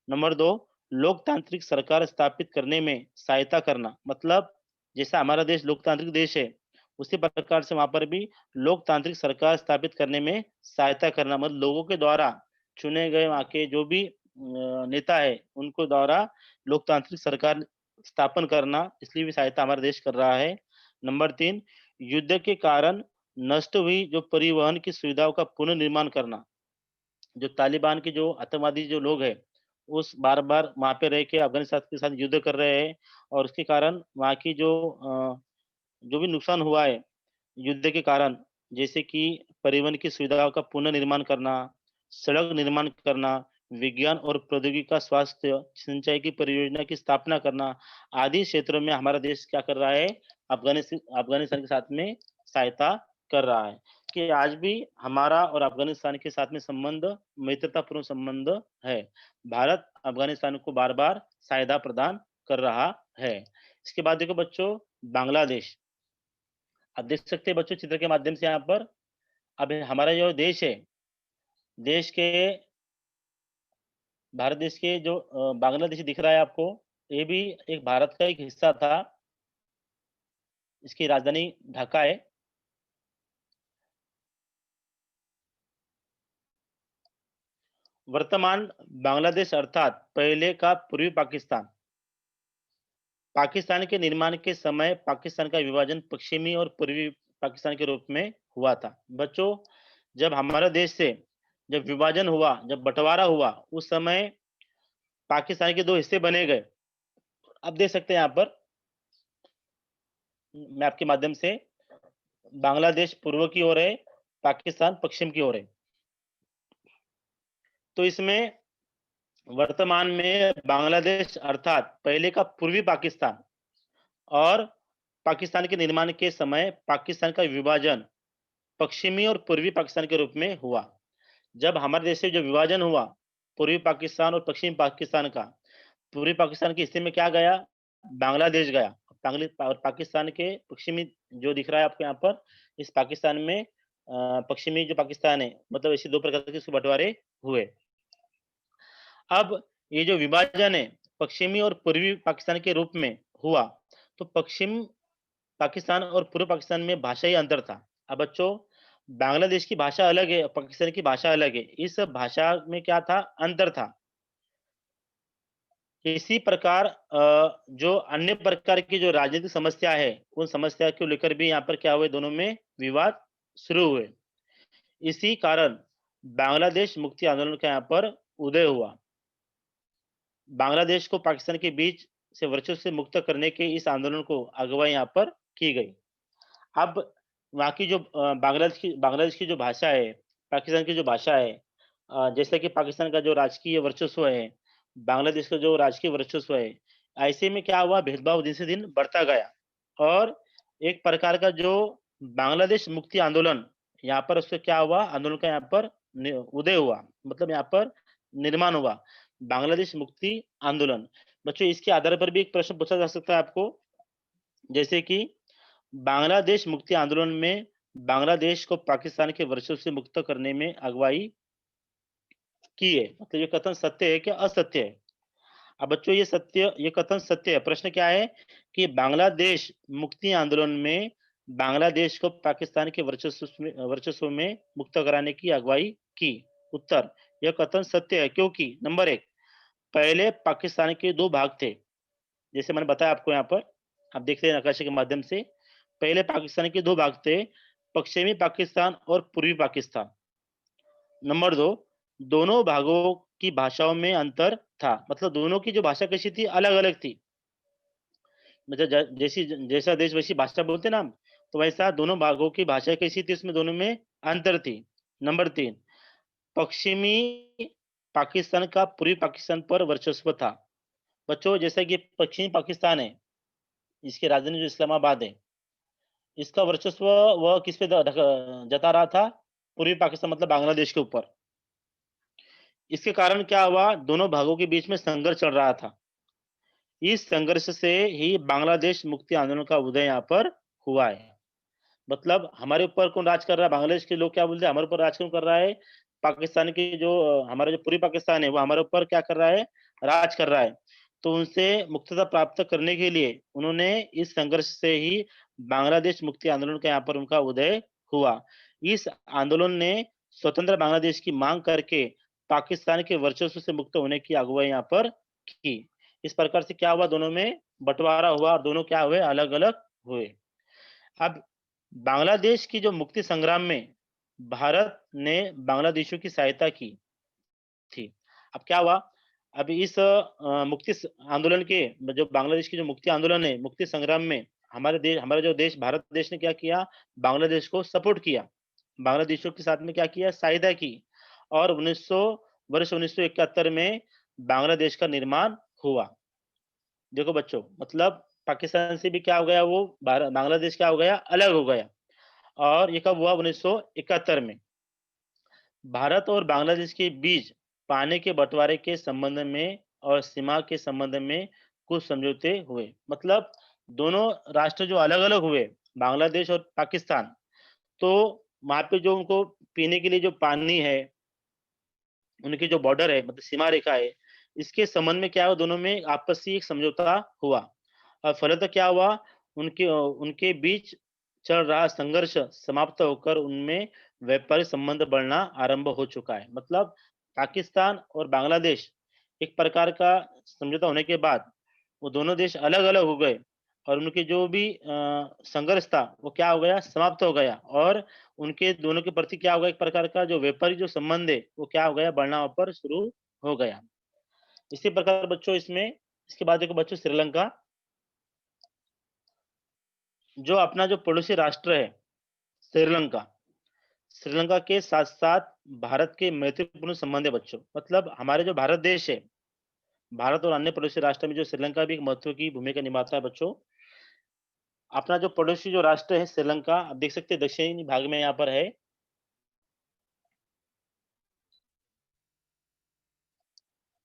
नंबर 2, लोकतांत्रिक सरकार स्थापित करने में सहायता करना। मतलब जैसा हमारा देश लोकतांत्रिक देश है, उसी प्रकार से वहाँ पर भी लोकतांत्रिक सरकार स्थापित करने में सहायता करना। मतलब लोगों के द्वारा चुने गए वहाँ के जो भी नेता है, उनको द्वारा लोकतांत्रिक सरकार स्थापन करना, इसलिए भी सहायता हमारा देश कर रहा है। नंबर 3, युद्ध के कारण नष्ट हुई जो परिवहन की सुविधाओं का पुनर्निर्माण करना। जो तालिबान के जो आतंकवादी जो लोग हैं, उस बार-बार वहाँ पे रह के अफ़गानिस्तान के साथ युद्ध कर रहे हैं और उसके कारण वहाँ की जो भी नुकसान हुआ है, युद्ध के कारण, जैसे कि परिवहन की सुविधाओं का पुनर्निर्माण करना, सड़क निर्माण करना, विज्ञान और प्रौद्योगिकी का स्वास्थ्य, सिंचाई की परियोजना की स्थापना करना, आदि क्षेत्रों में हमारा देश क्या कर रहा है, अफ़गानिस्तान के साथ में सहायता कर रहा है कि आज भी हमारा और अफ़गानिस्तान के साथ में संबंध मित्रतापूर्ण संबंध है। भारत अफ़गानिस्तान को बार-बार सहायता प्रदान कर रहा है। इसके बाद देखो बच्चों बांग्लादेश। आप देख सकते हैं बच्चों चित्र के माध्यम से यहाँ पर अब हमारा जो देश है, देश के भारत देश के जो बांग्लादेश दिख रहा है आपको, ये भी एक भारत का एक हिस्सा था। इसकी राजधानी ढाका है। वर्तमान बांग्लादेश अर्थात पहले का पूर्वी पाकिस्तान। पाकिस्तान के निर्माण के समय पाकिस्तान का विभाजन पश्चिमी और पूर्वी पाकिस्तान के रूप में हुआ था। बच्चों, जब हमारा देश से जब विभाजन हुआ, जब बँटवारा हुआ, उस समय पाकिस्तान के 2 हिस्से बने गए। आप देख सकते हैं यहाँ पर मैं आपके माध्यम से बांग्लादेश पूर्व की ओर है, पाकिस्तान पश्चिम की ओर है। तो इसमें वर्तमान में बांग्लादेश अर्थात पहले का पूर्वी पाकिस्तान और पाकिस्तान के निर्माण के समय पाकिस्तान का विभाजन पश्चिमी और पूर्वी पाकिस्तान के रूप में हुआ। जब हमारे देश से जो विभाजन हुआ, पूर्वी पाकिस्तान और पश्चिमी पाकिस्तान का, पूर्वी पाकिस्तान के हिस्से में क्या गया? बांग्लादेश गया। और पाकिस्तान के पश्चिमी जो दिख रहा है आपको यहाँ पर, इस पाकिस्तान में पश्चिमी जो पाकिस्तान है, मतलब ऐसे 2 प्रकार के इसके बँटवारे हुए। अब ये जो विभाजन है, पश्चिमी और पूर्वी पाकिस्तान के रूप में हुआ, तो पश्चिम पाकिस्तान और पूर्व पाकिस्तान में भाषाई अंतर था। अब बच्चों, बांग्लादेश की भाषा अलग है, पाकिस्तान की भाषा अलग है। इस भाषा में क्या था? अंतर था। इसी प्रकार जो अन्य प्रकार की जो राजनीतिक समस्या है, उन समस्या को लेकर भी यहाँ पर क्या हुए, दोनों में विवाद शुरू हुए। इसी कारण बांग्लादेश मुक्ति आंदोलन का यहाँ पर उदय हुआ। बांग्लादेश को पाकिस्तान के बीच से वर्चस्व से मुक्त करने के इस आंदोलन को अगुवाई यहाँ पर की गई। अब वहाँ की जो बांग्लादेश की जो भाषा है, पाकिस्तान की जो भाषा है, जैसे कि पाकिस्तान का जो राजकीय वर्चस्व है, बांग्लादेश का जो राजकीय वर्चस्व है, ऐसे में क्या हुआ भेदभाव दिन से दिन बढ़ता गया और एक प्रकार का जो बांग्लादेश मुक्ति आंदोलन यहाँ पर उसका क्या हुआ, आंदोलन का यहाँ पर उदय हुआ, मतलब यहाँ पर निर्माण हुआ, बांग्लादेश मुक्ति आंदोलन। बच्चों इसके आधार पर भी एक प्रश्न पूछा जा सकता है आपको, जैसे कि बांग्लादेश मुक्ति आंदोलन में बांग्लादेश को पाकिस्तान के वर्चस्व से मुक्त करने में अगुवाई की है। मतलब ये कथन सत्य है क्या असत्य है? अब बच्चों ये कथन सत्य है। प्रश्न क्या है कि बांग्लादेश मुक्ति आंदोलन में बांग्लादेश को पाकिस्तान के वर्चस्व में मुक्त कराने की अगुवाई की। उत्तर, यह कथन सत्य है क्योंकि नंबर 1 पहले पाकिस्तान के 2 भाग थे। जैसे मैंने बताया आपको यहाँ पर, आप देख रहे हैं नक्काशी के माध्यम से। पहले पाकिस्तान के 2 भाग थे, पश्चिमी पाकिस्तान और पूर्वी पाकिस्तान। नंबर 2 दोनों भागों की भाषाओं में अंतर था, मतलब दोनों की जो भाषा कैसी थी, अलग-अलग थी। मतलब जैसा देश वैसी भाषा बोलते हैं ना हम, तो वैसा दोनों भागों की भाषा कैसी थी, उसमें दोनों में अंतर थी। नंबर 3 पश्चिमी पाकिस्तान का पूर्वी पाकिस्तान पर वर्चस्व था। बच्चों जैसा कि पश्चिमी पाकिस्तान है, इसकी राजधानी जो इस्लामाबाद है, इसका वर्चस्व वह किस पे जता रहा था? पूर्वी पाकिस्तान मतलब बांग्लादेश के ऊपर। इसके कारण क्या हुआ? दोनों भागों के बीच में संघर्ष चल रहा था। इस संघर्ष से ही बांग्लादेश मुक्ति आंदोलन का उदय यहाँ पर हुआ है। मतलब हमारे ऊपर कौन राज कर रहा है? बांग्लादेश के लोग क्या बोलते हैं? हमारे ऊपर राज कौन कर रहा है? पाकिस्तान की जो हमारा जो पूर्वी पाकिस्तान है, वो हमारे ऊपर क्या कर रहा है? राज कर रहा है। तो उनसे मुक्तता प्राप्त करने के लिए उन्होंने इस संघर्ष से ही बांग्लादेश मुक्ति आंदोलन का यहाँ पर उनका उदय हुआ। इस आंदोलन ने स्वतंत्र बांग्लादेश की मांग करके पाकिस्तान के वर्चस्व से मुक्त होने की अगुवाई यहाँ पर की। इस प्रकार से क्या हुआ? दोनों में बँटवारा हुआ और दोनों क्या हुए? अलग-अलग हुए। अब बांग्लादेश की जो मुक्ति संग्राम में भारत ने बांग्लादेशियों की सहायता की थी। अब क्या हुआ? अब इस मुक्ति आंदोलन के जो बांग्लादेश की जो मुक्ति आंदोलन है, मुक्ति संग्राम में हमारा जो देश भारत देश ने क्या किया? बांग्लादेश को सपोर्ट किया। बांग्लादेशियों के साथ में क्या किया? सहायता की और 1971 में बांग्लादेश का निर्माण हुआ। देखो बच्चों, मतलब पाकिस्तान से भी क्या हो गया, वो बांग्लादेश क्या हो गया? अलग हो गया। और ये कब हुआ? 1971 में। भारत और बांग्लादेश के बीच पानी के बंटवारे के संबंध में और सीमा के संबंध में कुछ समझौते हुए। मतलब दोनों राष्ट्र जो अलग-अलग हुए, बांग्लादेश और पाकिस्तान, तो वहाँ पे जो उनको पीने के लिए जो पानी है, उनकी जो बॉर्डर है मतलब सीमा रेखा है, इसके संबंध में क्या हुआ दोनों में आपसी एक समझौता हुआ। और फलतः क्या हुआ उनके बीच चल रहा संघर्ष समाप्त होकर उनमें व्यापारिक संबंध बढ़ना आरंभ हो चुका है। मतलब पाकिस्तान और बांग्लादेश एक प्रकार का समझौता होने के बाद वो दोनों देश अलग-अलग हो गए और उनके जो भी संघर्ष था वो क्या हो गया? समाप्त हो गया और उनके दोनों के प्रति क्या होगा एक प्रकार का जो व्यापारिक जो संबंध है, वो क्या हो गया बढ़ना वहाँ पर शुरू हो गया। इसी प्रकार बच्चों इसमें इसके बाद देखो बच्चों श्रीलंका, जो अपना जो पड़ोसी राष्ट्र है श्रीलंका, श्रीलंका के साथ-साथ भारत के महत्वपूर्ण संबंध है बच्चों। मतलब हमारे जो भारत देश है, भारत और अन्य पड़ोसी राष्ट्र में जो श्रीलंका भी एक महत्व की भूमिका निभाता है बच्चों। अपना जो पड़ोसी जो राष्ट्र है श्रीलंका, आप देख सकते हैं दक्षिणी भाग में यहाँ पर है।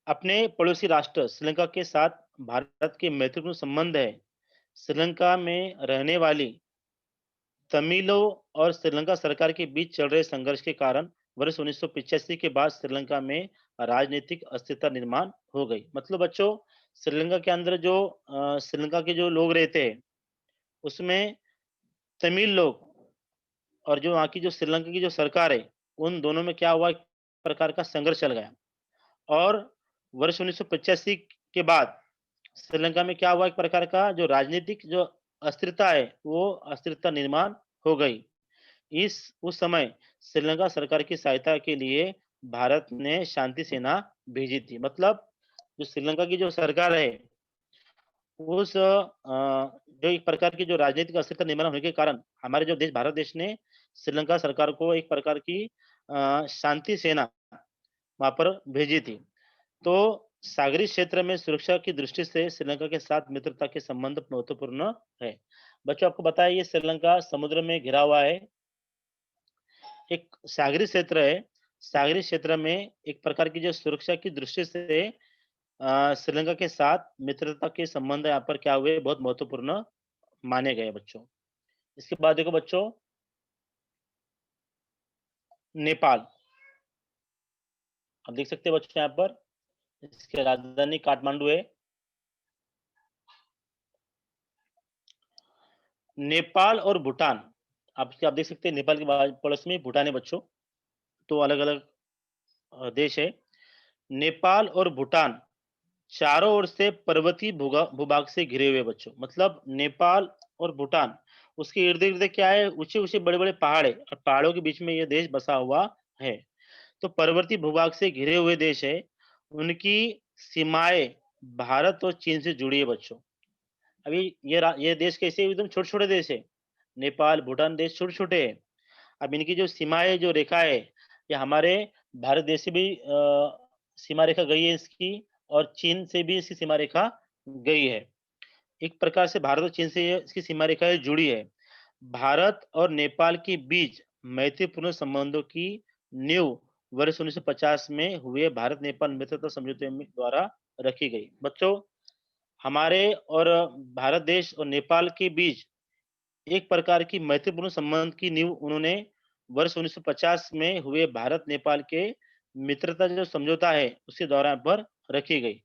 अपने पड़ोसी राष्ट्र श्रीलंका के साथ भारत के महत्वपूर्ण संबंध है। श्रीलंका में रहने वाली तमिलों और श्रीलंका सरकार के बीच चल रहे संघर्ष के कारण वर्ष 1985 के बाद श्रीलंका में राजनीतिक अस्थिरता निर्माण हो गई। मतलब बच्चों श्रीलंका के अंदर जो श्रीलंका के जो लोग रहते हैं, उसमें तमिल लोग और जो वहाँ की जो श्रीलंका की जो सरकार है, उन दोनों में क्या हुआ एक प्रकार का संघर्ष चल गया। और वर्ष 1985 के बाद श्रीलंका में क्या हुआ एक प्रकार का जो राजनीतिक जो अस्थिरता है, वो अस्थिरता निर्माण हो गई। इस उस समय श्रीलंका सरकार की सहायता के लिए भारत ने शांति सेना भेजी थी। मतलब जो श्रीलंका की जो सरकार है, जो एक प्रकार की जो राजनीतिक अस्थिरता निर्माण होने के कारण हमारे जो देश भारत देश ने श्रीलंका सरकार को एक प्रकार की शांति सेना वहाँ पर भेजी थी। तो सागरीय क्षेत्र में सुरक्षा की दृष्टि से श्रीलंका के साथ मित्रता के संबंध महत्वपूर्ण है। बच्चों आपको पता है ये श्रीलंका समुद्र में घिरा हुआ है, एक सागरीय क्षेत्र है। सागरीय क्षेत्र में एक प्रकार की जो सुरक्षा की दृष्टि से श्रीलंका के साथ मित्रता के संबंध यहाँ पर क्या हुए बहुत महत्वपूर्ण माने गए बच्चों। इसके बाद देखो बच्चों नेपाल, आप देख सकते हैं बच्चों यहाँ पर इसकी राजधानी काठमांडू है। नेपाल और भूटान, आप देख सकते हैं नेपाल के पड़ोस में भूटान है बच्चों, तो अलग-अलग देश है। नेपाल और भूटान चारों ओर से पर्वतीय भूभाग से घिरे हुए बच्चों। मतलब नेपाल और भूटान, उसके इर्द-गिर्द क्या है ऊँचे-ऊँचे बड़े-बड़े पहाड़ है और पहाड़ों के बीच में ये देश बसा हुआ है। तो पर्वतीय भूभाग से घिरे हुए देश है, उनकी सीमाएँ भारत और चीन से जुड़ी है बच्चों। अभी ये देश कैसे एकदम छोटे-छोटे देश है। नेपाल, भूटान देश छोटे-छोटे हैं। अब इनकी जो सीमाएँ जो रेखा है, ये हमारे भारत देश से भी सीमा रेखा गई है इसकी और चीन से भी इसकी सीमा रेखा गई है। एक प्रकार से भारत और चीन से ये इसकी सीमा रेखाएँ जुड़ी है। भारत और नेपाल के बीच मैत्रीपूर्ण संबंधों की नींव वर्ष 1950 में हुए भारत-नेपाल मित्रता समझौते में द्वारा रखी गई। बच्चों, हमारे और भारत देश और नेपाल के बीच एक प्रकार की मैत्रीपूर्ण संबंध की नींव उन्होंने वर्ष 1950 में हुए भारत-नेपाल के मित्रता जो समझौता है, उसके दौरान पर रखी गई।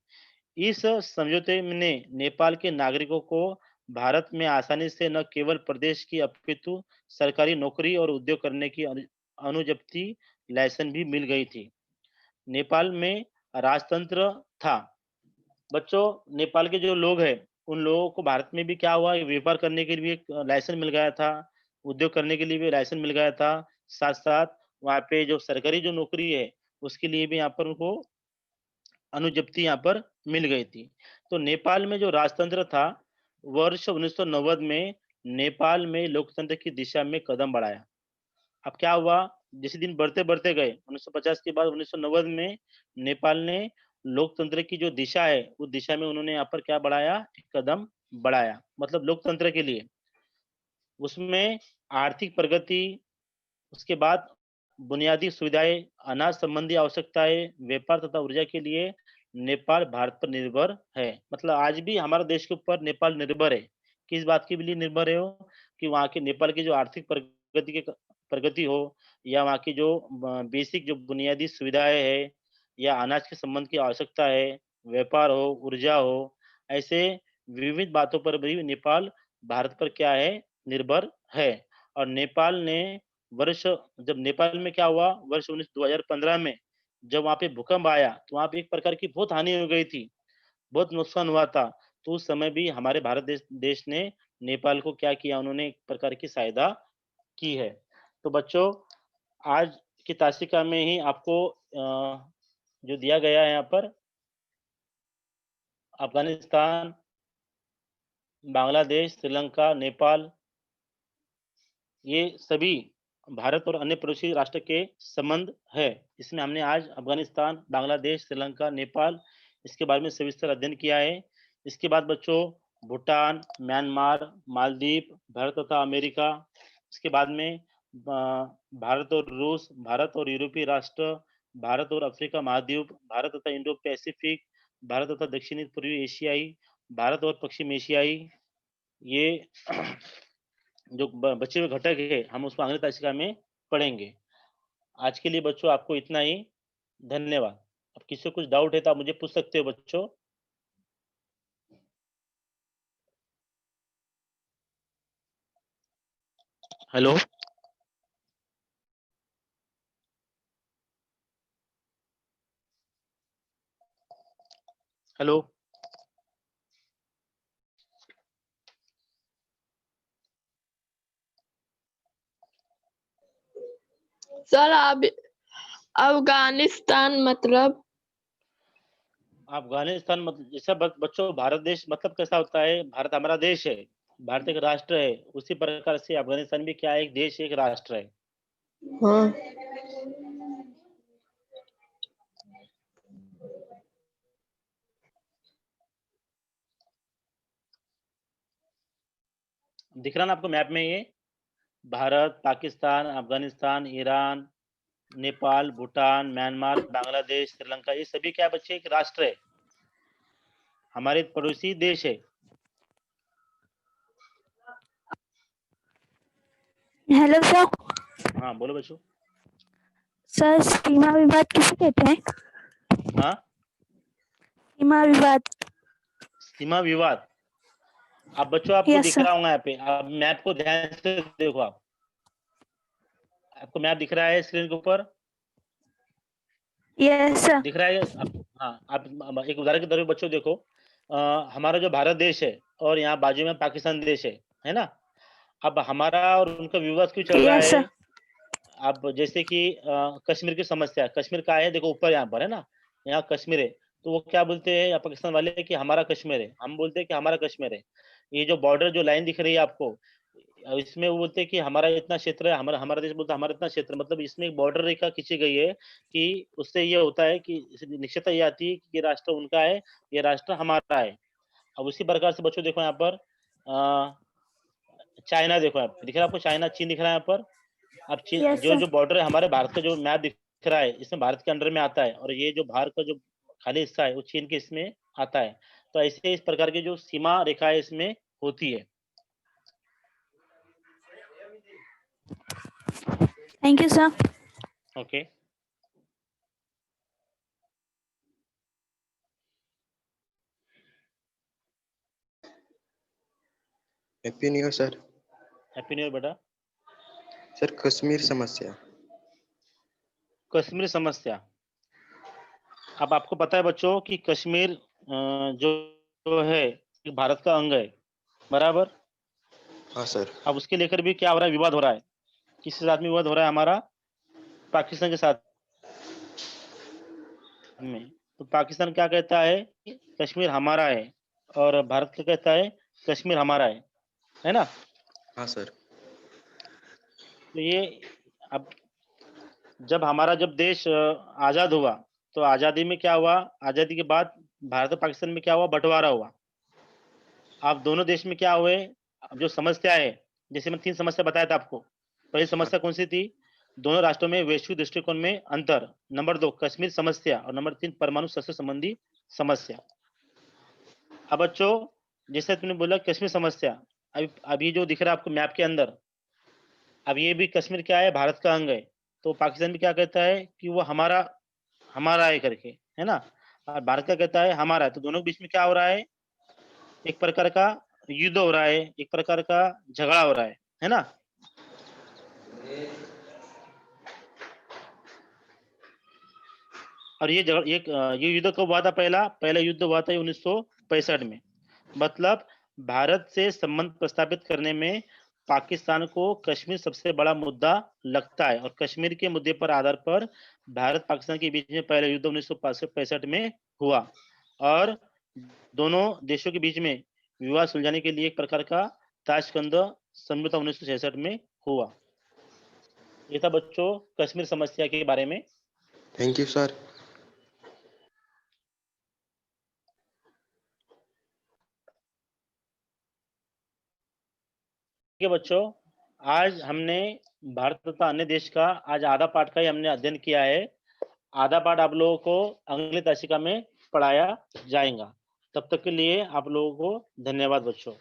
इस समझौते ने नेपाल के नागरिकों को भारत में आसानी से न केवल प्रदेश की अपितु सरकारी नौकरी और उद्योग करने की अनुजप्ति लाइसेंस भी मिल गई थी। नेपाल में राजतंत्र था। बच्चों, नेपाल के जो लोग हैं, उन लोगों को भारत में भी क्या हुआ व्यापार करने के लिए एक लाइसेंस मिल गया था, उद्योग करने के लिए भी लाइसेंस मिल गया था। साथ-साथ वहाँ पे जो सरकारी जो नौकरी है, उसके लिए भी यहाँ पर उनको अनुजप्ति यहाँ पर मिल गई थी। तो नेपाल में जो राजतंत्र था, वर्ष 1990 में नेपाल में लोकतंत्र की दिशा में कदम बढ़ाया। अब क्या हुआ, जैसे दिन बढ़ते-बढ़ते गए, 1950 के बाद 1990 में नेपाल ने लोकतंत्र की जो दिशा है, उस दिशा में उन्होंने यहाँ पर क्या बढ़ाया, एक कदम बढ़ाया, मतलब लोकतंत्र के लिए। उसमें आर्थिक प्रगति, उसके बाद बुनियादी सुविधाएँ, अनाज संबंधी आवश्यकताएँ, व्यापार तथा ऊर्जा के लिए नेपाल भारत पर निर्भर है। मतलब आज भी हमारे देश के ऊपर नेपाल निर्भर है। किस बात के लिए निर्भर है वो? कि वहाँ के नेपाल की जो आर्थिक प्रगति हो या वहाँ की जो बेसिक जो बुनियादी सुविधाएँ हैं या अनाज के संबंध की आवश्यकता है, व्यापार हो, ऊर्जा हो, ऐसे विविध बातों पर भी नेपाल भारत पर क्या है? निर्भर है। और नेपाल ने वर्ष जब नेपाल में क्या हुआ वर्ष 2015 में जब वहाँ पे भूकंप आया, तो वहाँ पे एक प्रकार की बहुत हानि हो गई थी, बहुत नुकसान हुआ था। तो उस समय भी हमारे भारत देश ने नेपाल को क्या किया, उन्होंने एक प्रकार की सहायता की है। तो बच्चों, आज की तासिका में ही आपको जो दिया गया है यहाँ पर अफ़गानिस्तान, बांग्लादेश, श्रीलंका, नेपाल ये सभी भारत और अन्य पड़ोसी राष्ट्र के संबंध है। इसमें हमने आज अफ़गानिस्तान, बांग्लादेश, श्रीलंका, नेपाल इसके बारे में सविस्तर अध्ययन किया है। इसके बाद बच्चों भूटान, म्यांमार, मालदीव, भारत तथा अमेरिका, इसके बाद में भारत और रूस, भारत और यूरोपीय राष्ट्र, भारत और अफ्रीका महाद्वीप, भारत तथा इंडो पैसिफिक, भारत तथा दक्षिणी पूर्वी एशियाई, भारत और पश्चिम एशियाई, ये जो बचे हुए घटक है, हम उसको अगली तालिका में पढ़ेंगे। आज के लिए बच्चों आपको इतना ही, धन्यवाद। अब किसी को कुछ डाउट है तो आप मुझे पूछ सकते हो बच्चों। हेलो? हेलो? सर अब अफगानिस्तान मतलब अफ़गानिस्तान जैसा बच्चों भारत देश मतलब कैसा होता है? भारत हमारा देश है, भारत एक राष्ट्र है, उसी प्रकार से अफ़गानिस्तान भी क्या है? एक देश है, एक राष्ट्र है। हाँ। दिख रहा ना आपको मैप में ये? भारत, पाकिस्तान, अफ़गानिस्तान, ईरान, नेपाल, भूटान, म्यांमार, बांग्लादेश, श्रीलंका ये सभी क्या बच्चे एक राष्ट्र है। हमारे पड़ोसी देश है। Hello sir. हाँ, बोलो बच्चों। सर सीमा विवाद किसे कहते हैं? हाँ? सीमा विवाद। सीमा विवाद। अब बच्चों आपको यस दिख सर। रहा होगा यहाँ पे, आप मैप को ध्यान से देखो आप। आपको मैप दिख रहा है स्क्रीन के ऊपर? Yes sir. दिख रहा है? हाँ, आप एक उदाहरण के तौर पे बच्चों देखो, हमारा जो भारत देश है और यहाँ बाजू में पाकिस्तान देश है ना? अब हमारा और उनका विवाद क्यों चल रहा यस है? सर। अब जैसे कि कश्मीर की समस्या, कश्मीर का है देखो ऊपर यहाँ पर है ना? यहाँ कश्मीर है, तो वो क्या बोलते हैं पाकिस्तान वाले कि हमारा कश्मीर है, हम बोलते हैं कि हमारा कश्मीर है। ये जो बॉर्डर जो लाइन दिख रही है आपको, इसमें वो बोलते हैं कि हमारा इतना क्षेत्र है, हमारा हमारा देश बोलता है हमारा इतना क्षेत्र, मतलब इसमें एक बॉर्डर रेखा खींची गई है कि उससे ये होता है कि निश्चितता ये आती है कि ये राष्ट्र उनका है, ये राष्ट्र हमारा है। अब उसी प्रकार से बच्चों देखो यहाँ पर चाइना देखो आप, दिख रहा है आपको चाइना, चीन दिख रहा है यहाँ पर? अब यस जो सर। जो बॉर्डर है हमारे भारत का जो मैप दिख रहा है, इसमें भारत के अंडर में आता है और ये जो बाहर का जो खाली हिस्सा है वो चीन के इसमें आता है। तो ऐसे इस प्रकार की जो सीमा रेखाएँ इसमें होती है। Thank you sir. Okay. Happy new year sir. Happy new year बेटा। सर कश्मीर समस्या। कश्मीर समस्या। अब आपको पता है बच्चों कि कश्मीर जो है ये भारत का अंग है, बराबर? हाँ सर। अब उसके लेकर भी क्या हो रहा है? विवाद हो रहा है। किसके साथ में विवाद हो रहा है हमारा? पाकिस्तान के साथ में। तो पाकिस्तान क्या कहता है कि कश्मीर हमारा है और भारत क्या कहता है कश्मीर हमारा है ना? हाँ सर। तो ये अब जब देश आजाद हुआ, तो आजादी में क्या हुआ? आजादी के बाद भारत और पाकिस्तान में क्या हुआ? बंटवारा हुआ। अब दोनों देश में क्या हुए? अब जो समस्या है जैसे मैं 3 समस्या बताया था आपको। पहली समस्या कौन सी थी? दोनों राष्ट्रों में वैश्विक दृष्टिकोण में अंतर। नंबर 2 कश्मीर समस्या और नंबर 3 परमाणु शस्त्र संबंधी समस्या। अब बच्चों, जैसे तुमने बोला कश्मीर समस्या, अब ये जो दिख रहा है आपको मैप के अंदर, अब ये भी कश्मीर क्या है? भारत का अंग है। तो पाकिस्तान भी क्या कहता है कि वो हमारा हमारा है करके, है ना? और भारत क्या कहता है? हमारा है। तो दोनों के बीच में क्या हो रहा है? एक प्रकार का युद्ध हो रहा है, एक प्रकार का झगड़ा हो रहा है ना? और ये युद्ध कब हुआ था? पहला युद्ध हुआ था 1965 में। मतलब भारत से संबंध प्रस्तावित करने में पाकिस्तान को कश्मीर सबसे बड़ा मुद्दा लगता है और कश्मीर के मुद्दे पर आधार पर भारत पाकिस्तान के बीच में पहला युद्ध 1965 में हुआ और दोनों देशों के बीच में विवाद सुलझाने के लिए एक प्रकार का ताशकंद समझौता 1966 में हुआ। ये था बच्चों कश्मीर समस्या के बारे में। Thank you sir. ठीक है बच्चों, आज हमने भारत तथा अन्य देश का आज आधा पाठ का ही हमने अध्ययन किया है। आधा पाठ आप लोगों को अगली तासिका में पढ़ाया जाएगा। तब तक के लिए आप लोगों को धन्यवाद बच्चों।